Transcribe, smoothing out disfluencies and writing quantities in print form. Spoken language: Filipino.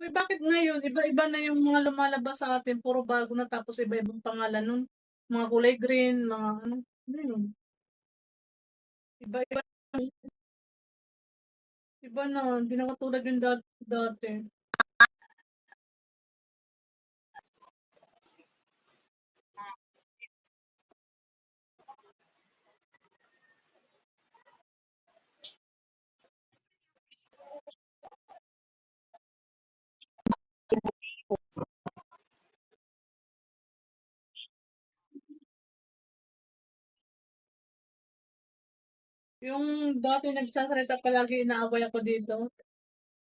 Uy, bakit ngayon iba-iba na yung mga lumalabas sa atin, puro bago na tapos iba-ibang pangalan nun. Mga kulay green, mga ano yun? Iba-iba, iba na, hindi na katulad yung dati. Yung dati nagsasalita palagi inaaway ako dito.